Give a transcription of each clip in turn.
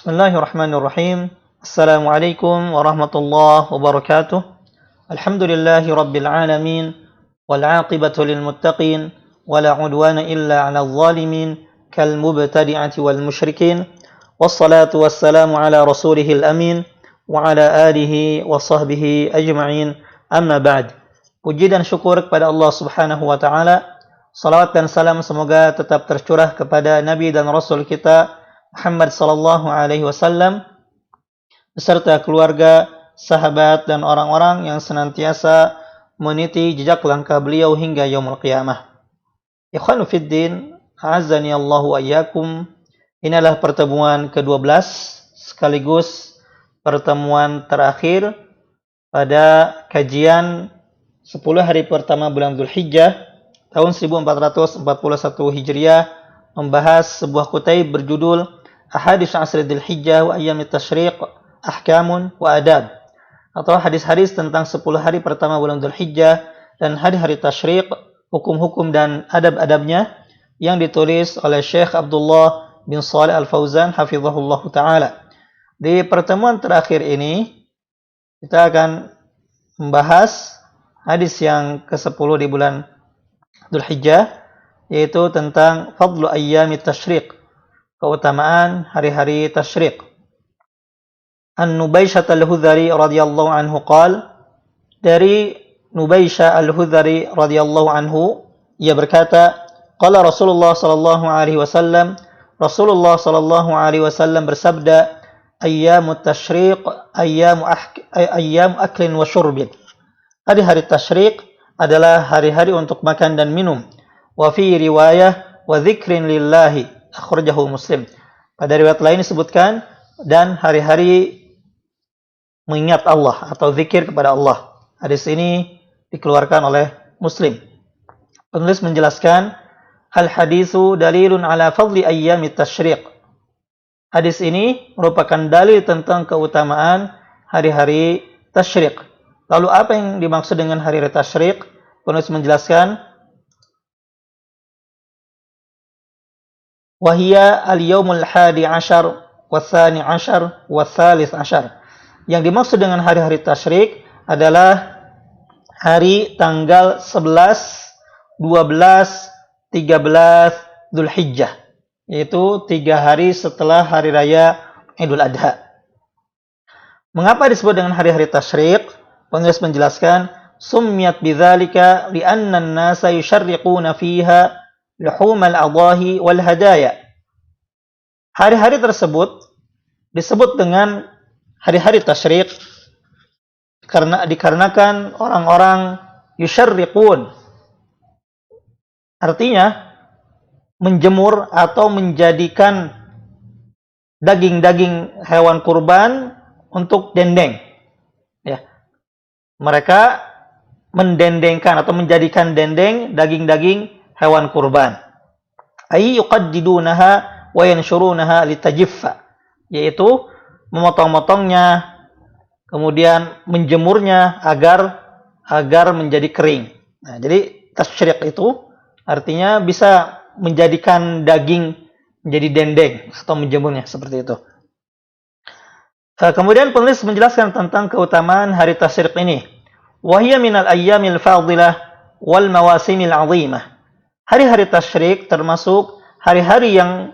Bismillahirrahmanirrahim. Assalamualaikum warahmatullahi wabarakatuh. Alhamdulillahi rabbil alamin. Wal aqibatu lil muttaqin. Wala udwana illa 'alal zalimin. Kal mubtadi'ati wal musyrikin. Wassalatu wassalamu ala rasulihil amin. Wa ala alihi wa sahbihi ajma'in. Amma ba'd. Puji dan syukur kepada Allah Subhanahu wa taala. Salawat dan salam semoga tetap tercurah kepada Nabi dan Rasul kita Muhammad sallallahu alaihi wasallam beserta keluarga, sahabat dan orang-orang yang senantiasa meniti jejak langkah beliau hingga yaumul qiyamah. Ikhwanu fid din, a'azzani Allahu wa iyyakum. Inilah pertemuan ke-12 sekaligus pertemuan terakhir pada kajian 10 hari pertama bulan Dzulhijjah tahun 1441 Hijriah, membahas sebuah kutaib berjudul Ahadits Asri Dzulhijjah wa Ayyamit Tasyriq Ahkamun wa Adab, atau hadis-hadis tentang 10 hari pertama bulan Dzulhijjah dan hari-hari tasyriq, hukum-hukum dan adab-adabnya, yang ditulis oleh Syekh Abdullah bin Shalih Al-Fauzan hafizahullah taala. Di pertemuan terakhir ini kita akan membahas hadis yang ke-10 di bulan Dzulhijjah, yaitu tentang fadlu ayyamit tasyriq, keutamaan hari-hari tasyriq. An-Nubaisyah al-Hudhari radhiyallahu anhu qala, dari Nubaisyah al-Hudhari radhiyallahu anhu, ia berkata, qala Rasulullah sallallahu alaihi wasallam, Rasulullah sallallahu alaihi wasallam bersabda, ayyamut tasyriq ayyamu aklin wa syurbin. Hari-hari tasyriq adalah hari-hari untuk makan dan minum. Wa fi riwayah wa dzikrin lillahi, akhrajahu Muslim. Pada riwayat lain disebutkan, dan hari-hari mengingat Allah atau zikir kepada Allah. Hadis ini dikeluarkan oleh Muslim. Penulis menjelaskan, al hadisu dalilun ala fadli ayyamit tasyriq. Hadis ini merupakan dalil tentang keutamaan hari-hari tasyriq. Lalu apa yang dimaksud dengan hari-hari tasyriq? Penulis menjelaskan, wahia al-yawmul hadi ashar wa tsani ashar wa tsalits ashar. Yang dimaksud dengan hari-hari tasyriq adalah hari tanggal 11, 12, 13 Dzulhijjah, yaitu 3 hari setelah hari raya Idul Adha. Mengapa disebut dengan hari-hari tasyriq? Penulis menjelaskan, summiyat bidzalika li'anna an-nasa yusharriquna fiha luhumal adahi wal hadaya. Hari-hari tersebut disebut dengan hari-hari tasyriq karena dikarenakan orang-orang yusyarriqun, artinya menjemur atau menjadikan daging-daging hewan kurban untuk dendeng. Ya. Mereka mendendengkan atau menjadikan dendeng daging-daging hewan kurban. Ay yuqaddidunaha wa yanshurunaha litajiffa, yaitu memotong-motongnya kemudian menjemurnya agar menjadi kering. Nah, jadi tasyriq itu artinya bisa menjadikan daging menjadi dendeng atau menjemurnya seperti itu. Kemudian penulis menjelaskan tentang keutamaan hari tasyriq ini. Wa hiya minal ayyamil fadilah wal mawasimil 'azimah. Hari-hari tasyriq termasuk hari-hari yang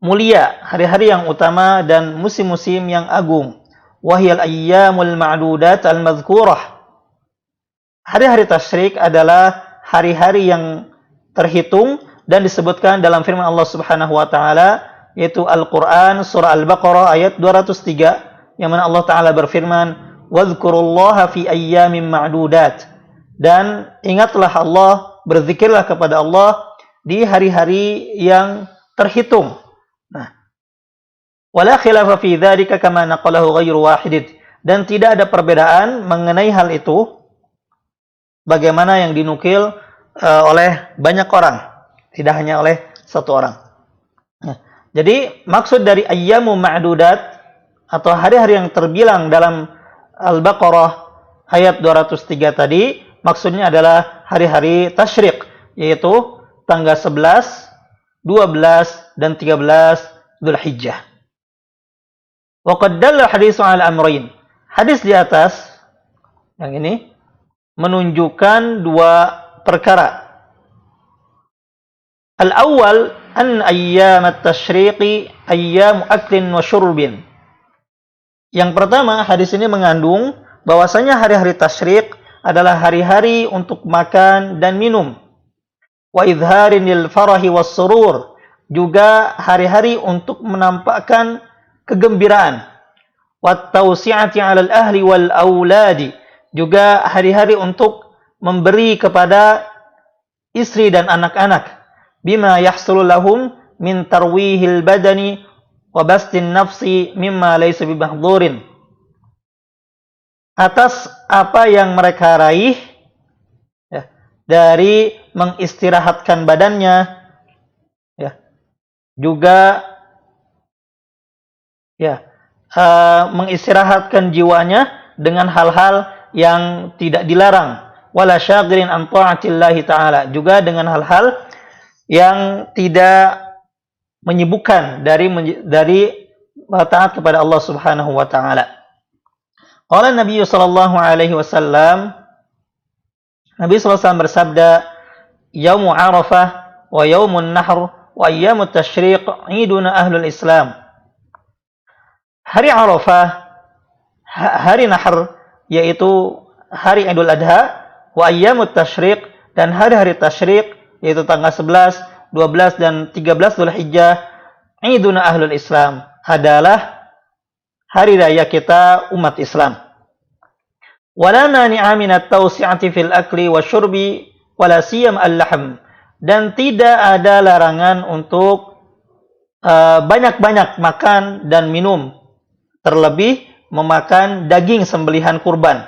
mulia, hari-hari yang utama dan musim-musim yang agung. Wahyal ayyamul ma'dudat al-madhkurah. Hari-hari tasyriq adalah hari-hari yang terhitung dan disebutkan dalam firman Allah Subhanahu wa taala, yaitu Al-Qur'an surah Al-Baqarah ayat 203, yang mana Allah taala berfirman, "Wadhkurullaha fi ayyamin ma'dudat." Dan ingatlah Allah, berzikirlah kepada Allah di hari-hari yang terhitung. Nah, wala khilafa fi dzalika kama naqalahu ghairu wahid. Dan tidak ada perbedaan mengenai hal itu bagaimana yang dinukil oleh banyak orang, tidak hanya oleh satu orang. Nah, jadi maksud dari ayyamu ma'dudat atau hari-hari yang terbilang dalam Al-Baqarah ayat 203 tadi, maksudnya adalah hari-hari tasyriq, yaitu tanggal 11, 12, dan 13 Dzulhijjah. Wa qad dalla haditsu 'ala amrayn. Hadis di atas yang ini menunjukkan dua perkara. Al-awwal an ayyam at-tashriqi ayyam aklin wa syurbin. Yang pertama, hadis ini mengandung bahwasanya hari-hari tasyrik adalah hari-hari untuk makan dan minum. Wa idharin lil farahi was surur, juga hari-hari untuk menampakkan kegembiraan. Wat tawsi'ati 'alal ahli wal auladi, juga hari-hari untuk memberi kepada istri dan anak-anak. Bima yahsulu lahum min tarwihil badani wa bastin nafsi mimma laysa bimahdhurin. Atas apa yang mereka raih ya, dari mengistirahatkan badannya, ya, juga ya, mengistirahatkan jiwanya dengan hal-hal yang tidak dilarang, wala syaghilin an ta'atillahi ta'ala, juga dengan hal-hal yang tidak menyibukkan dari taat kepada Allah Subhanahu wa taala. Qala Nabi sallallahu alaihi wasallam, Nabi sallallahu alaihi wasallam bersabda, "Yaumu Arafah wa yaumun nahr wa ayyamut tasyriq 'iduna ahlul Islam." Hari Arafah, hari Nahr, yaitu hari Idul Adha, wa ayyamut tasyriq, dan hari-hari tasyriq, yaitu tanggal 11, 12 dan 13 Dzulhijjah, Iduna Ahlul Islam, adalah hari raya kita umat Islam. Wala mani'a min at-tawsi'ati fil akli wasyurbi wala siyam al-lahm, dan tidak ada larangan untuk banyak-banyak makan dan minum, terlebih memakan daging sembelihan kurban.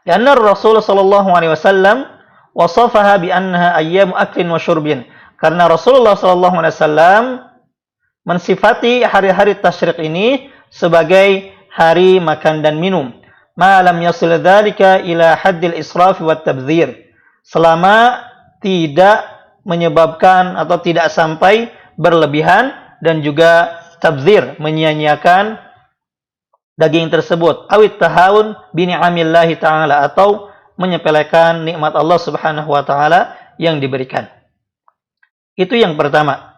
Karena Rasulullah sallallahu alaihi wasallam wasafaha bi annaha ayyamu aklin wa syurbin. Karena Rasulullah sallallahu alaihi wasallam mensifati hari-hari tasyrik ini sebagai hari makan dan minum. Ma lam yasil dzalika ila haddil israf wat tabdzir. Selama tidak menyebabkan atau tidak sampai berlebihan dan juga tabdzir, menyia-nyiakan daging tersebut. Awit tahawun bi ni'amillahi ta'ala, atau menyepelekan nikmat Allah Subhanahu wa taala yang diberikan. Itu yang pertama.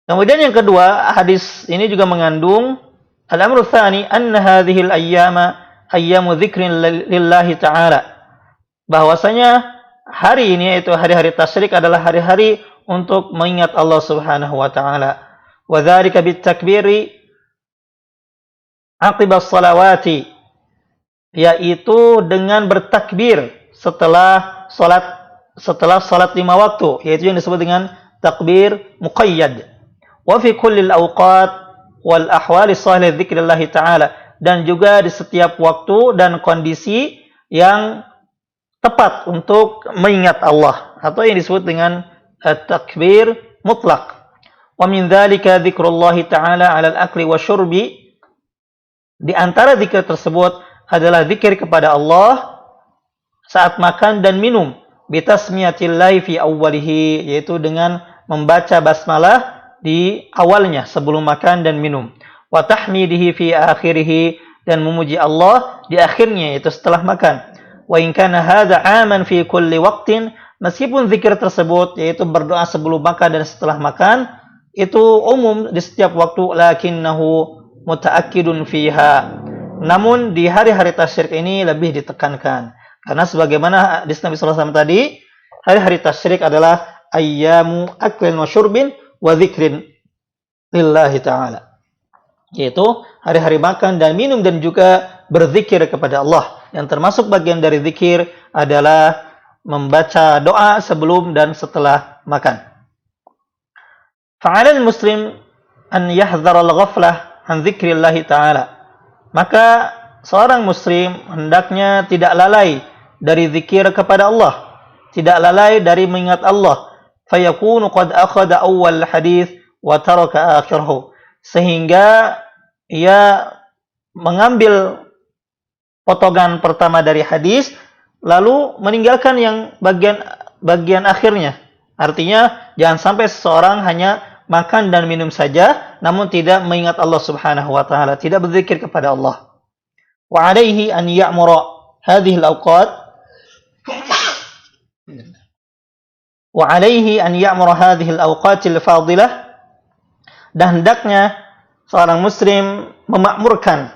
Kemudian yang kedua, hadis ini juga mengandung al-amru tsani anna hadhil ayyama ayyamu dzikrin lillahi ta'ala. Bahwasanya hari ini, yaitu hari-hari tasyrik, adalah hari-hari untuk mengingat Allah Subhanahu wa taala. Wa dzalika bit takbiri aqibas salawati, yaitu dengan bertakbir setelah salat 5 waktu, yaitu yang disebut dengan takbir muqayyad. Wa fi kullil awqat wal ahwali sahih dzikrillah ta'ala, dan juga di setiap waktu dan kondisi yang tepat untuk mengingat Allah, atau yang disebut dengan takbir mutlak. Wa min dzalika dzikrullah ta'ala 'ala al-akli wasyurbi, di antara zikir tersebut adalah zikir kepada Allah saat makan dan minum, bitasmiyatillahi fi awwalihi, yaitu dengan membaca basmalah di awalnya sebelum makan dan minum, wa tahmidihi fi akhirih, dan memuji Allah di akhirnya, yaitu setelah makan. Wa in kana hadza 'aman fi kulli waqtin, meskipun zikir tersebut, yaitu berdoa sebelum makan dan setelah makan, itu umum di setiap waktu, lakinnahu mutaakkidun fiha, namun di hari-hari tasyrik ini lebih ditekankan, karena sebagaimana hadis Nabi sallallahu alaihi wasallam tadi, hari-hari tasyrik adalah ayyamu aklin wa syurbin wa dzikrin lillahi ta'ala, yaitu hari-hari makan dan minum dan juga berzikir kepada Allah. Yang termasuk bagian dari zikir adalah membaca doa sebelum dan setelah makan. Fa'alal muslim an yahdhara al-ghaflah an dzikrillahi ta'ala, maka seorang muslim hendaknya tidak lalai dari zikir kepada Allah, tidak lalai dari mengingat Allah. Fayakunu qad akhadha awwal hadis wa taraka akhirahu, sehingga ia mengambil potongan pertama dari hadis lalu meninggalkan yang bagian akhirnya. Artinya jangan sampai seseorang hanya makan dan minum saja, namun tidak mengingat Allah Subhanahu wa taala, tidak berzikir kepada Allah. Wa alaihi an ya'mura hadhihi al-awqat wa alaihi an ya'mura hadhihi al-awqat al-fadilah, dan hendaknya seorang muslim memakmurkan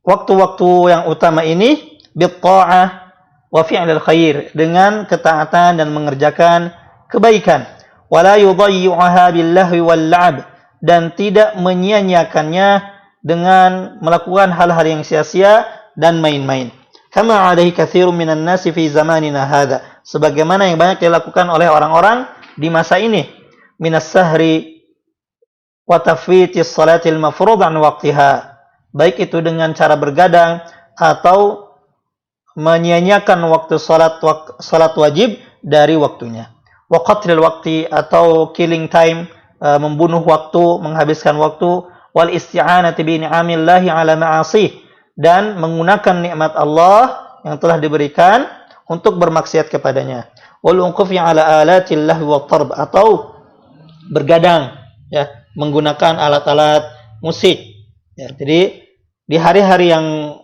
waktu-waktu yang utama ini bitta'ah wa fi'lil khair, dengan ketaatan dan mengerjakan kebaikan, wala yudayyi'uha billahwi wal la'ab, dan tidak menyia-nyiakannya dengan melakukan hal-hal yang sia-sia dan main-main. Kama alaihi katsirun minan nasi fi zamanina hadza, sebagaimana yang banyak dilakukan oleh orang-orang di masa ini, minas sahri wa tafwitis salatil mafruḍ an waqtiha, baik itu dengan cara bergadang atau menyia-nyiakan waktu salat wajib dari waktunya. Wa qatlil waqti, atau killing time, membunuh waktu, menghabiskan waktu. Wal isti'anati bi ni'amillahi ala ma'asih, dan menggunakan nikmat Allah yang telah diberikan untuk bermaksiat kepadanya. Wal unqufi ala alatil lahwi wat tarb, atau bergadang, ya, menggunakan alat-alat musik. Ya, jadi di hari-hari yang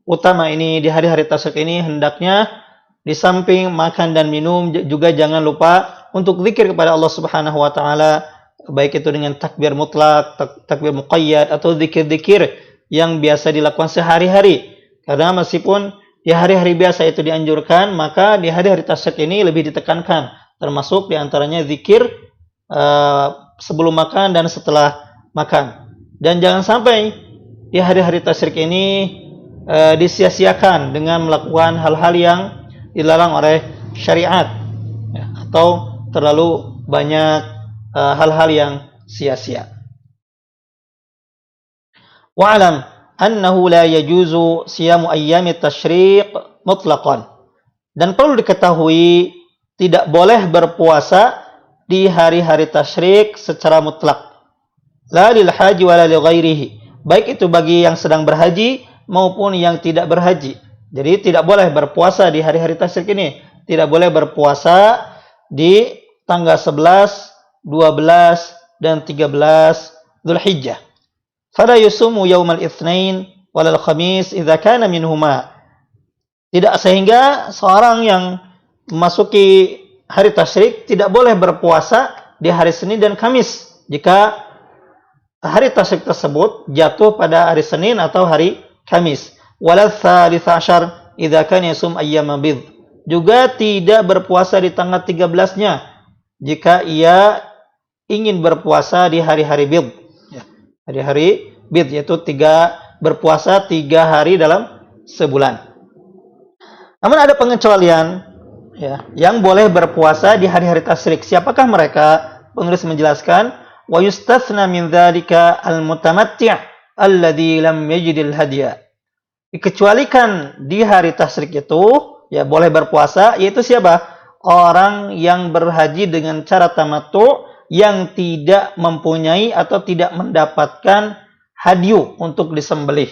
utama ini, di hari-hari tasyrik ini, hendaknya di samping makan dan minum juga jangan lupa untuk zikir kepada Allah Subhanahu wa taala, baik itu dengan takbir mutlak, takbir muqayyad, atau zikir-zikir yang biasa dilakukan sehari-hari. Karena meskipun di hari-hari biasa itu dianjurkan, maka di hari-hari tasyrik ini lebih ditekankan, termasuk diantaranya zikir sebelum makan dan setelah makan. Dan jangan sampai di hari-hari tasyrik ini disia-siakan dengan melakukan hal-hal yang dilarang oleh syariat, ya, atau terlalu banyak hal-hal yang sia-sia. Wa'lam annahu la yajuzu siyamu ayyami tasyriq mutlaqan, dan perlu diketahui tidak boleh berpuasa di hari-hari tasyrik secara mutlak, la lil haji wala li ghairihi, baik itu bagi yang sedang berhaji maupun yang tidak berhaji. Jadi tidak boleh berpuasa di hari-hari tasyrik ini, tidak boleh berpuasa di tanggal 11, 12 dan 13 Dzulhijjah. Fala yusumu yaumal itsnain walal khamis idza kana minhuma. Tidak, sehingga seorang yang memasuki hari tasyrik tidak boleh berpuasa di hari Senin dan Kamis jika hari tasyrik tersebut jatuh pada hari Senin atau hari Kamis. Walal tsalits asyar idza kana yasum ayyama bidh. Juga tidak berpuasa di tanggal 13-nya jika ia ingin berpuasa di hari-hari bidh, ya, hari-hari bidh, yaitu berpuasa 3 hari dalam sebulan. Namun ada pengecualian, ya, yang boleh berpuasa di hari-hari tasyrik. Siapakah mereka? Penulis menjelaskan, wa yustathna min dzalika al-mutamatti' alladzi lam yajidil hadya. Dikecualikan di hari tasyrik itu, ya, boleh berpuasa, yaitu siapa? Orang yang berhaji dengan cara tamattu', yang tidak mempunyai atau tidak mendapatkan hadyu untuk disembelih.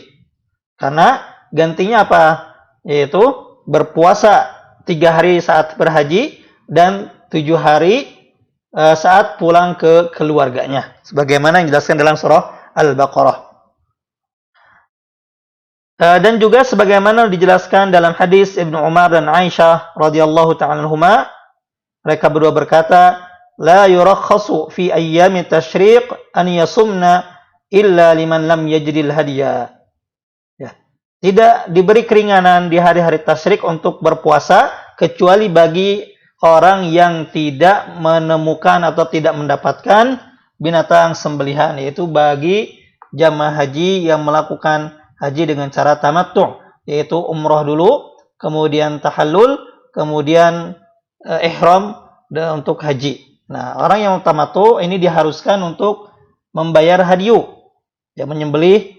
Karena gantinya apa? Yaitu berpuasa 3 hari saat berhaji dan 7 hari saat pulang ke keluarganya, sebagaimana yang dijelaskan dalam surah Al-Baqarah. Dan juga sebagaimana dijelaskan dalam hadis Ibnu Umar dan Aisyah radhiyallahu ta'ala anhuma, mereka berdua berkata, la yurakhasu fi ayyami tasyriq an yasumna illa liman lam yajidil hadiya. Ya. Tidak diberi keringanan di hari-hari tasyrik untuk berpuasa kecuali bagi orang yang tidak menemukan atau tidak mendapatkan binatang sembelihan, yaitu bagi jamaah haji yang melakukan haji dengan cara tamattu', yaitu umrah dulu, kemudian tahallul, kemudian ihram untuk haji. Nah, orang yang tamattu ini diharuskan untuk membayar hadyu, ya, menyembelih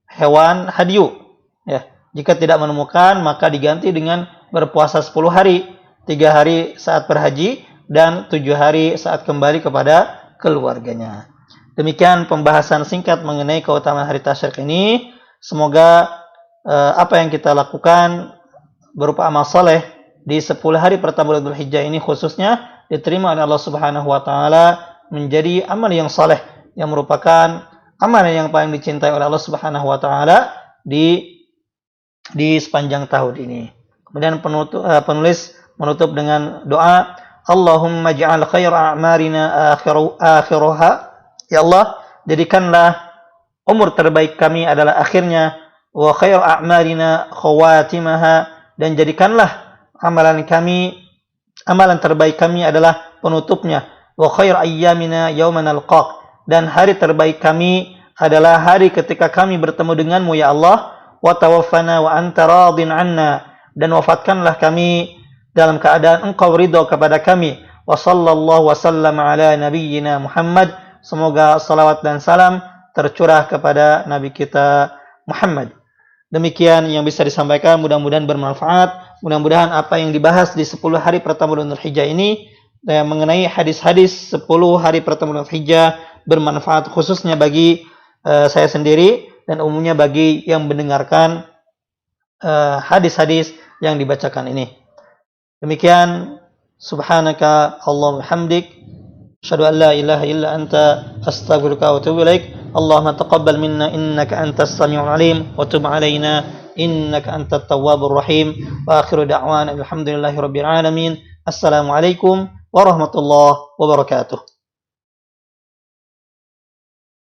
hewan hadyu. Ya, jika tidak menemukan, maka diganti dengan berpuasa 10 hari, 3 hari saat berhaji dan 7 hari saat kembali kepada keluarganya. Demikian pembahasan singkat mengenai keutamaan hari tasyrik ini. Semoga apa yang kita lakukan berupa amal soleh di 10 hari pertama Dzulhijjah ini khususnya diterima oleh Allah Subhanahu wa taala menjadi amal yang saleh yang merupakan amalan yang paling dicintai oleh Allah Subhanahu wa taala di sepanjang tahun ini. Kemudian penulis menutup dengan doa, Allahumma ja'al khaira a'marina akhiruha. Ya Allah, jadikanlah umur terbaik kami adalah akhirnya, wa khair a'marina khawatimaha, dan jadikanlah amalan terbaik kami adalah penutupnya, wa khair ayyamina yauman alqaq, dan hari terbaik kami adalah hari ketika kami bertemu denganmu ya Allah, wa tawaffana wa anta radin anna, dan wafatkanlah kami dalam keadaan engkau ridho kepada kami. Wa sallallahu wa sallam ala nabiyyina Muhammad, semoga salawat dan salam tercurah kepada Nabi kita Muhammad. Demikian yang bisa disampaikan, mudah-mudahan bermanfaat. Mudah-mudahan apa yang dibahas di 10 hari pertama bulan Dzulhijjah ini mengenai hadis-hadis 10 hari pertama bulan Dzulhijjah bermanfaat khususnya bagi saya sendiri dan umumnya bagi yang mendengarkan hadis-hadis yang dibacakan ini. Demikian, subhanaka Allahumma hamdik, asyhadu an la ilaha illa anta, astaghfiruka wa atubu ilaik. Allahumma taqabbal minna innaka antas samiul alim wa tub alaina innaka antat tawwabur rahim. Wa akhiru da'wana alhamdulillahi rabbil alamin. Assalamualaikum warahmatullahi wabarakatuh.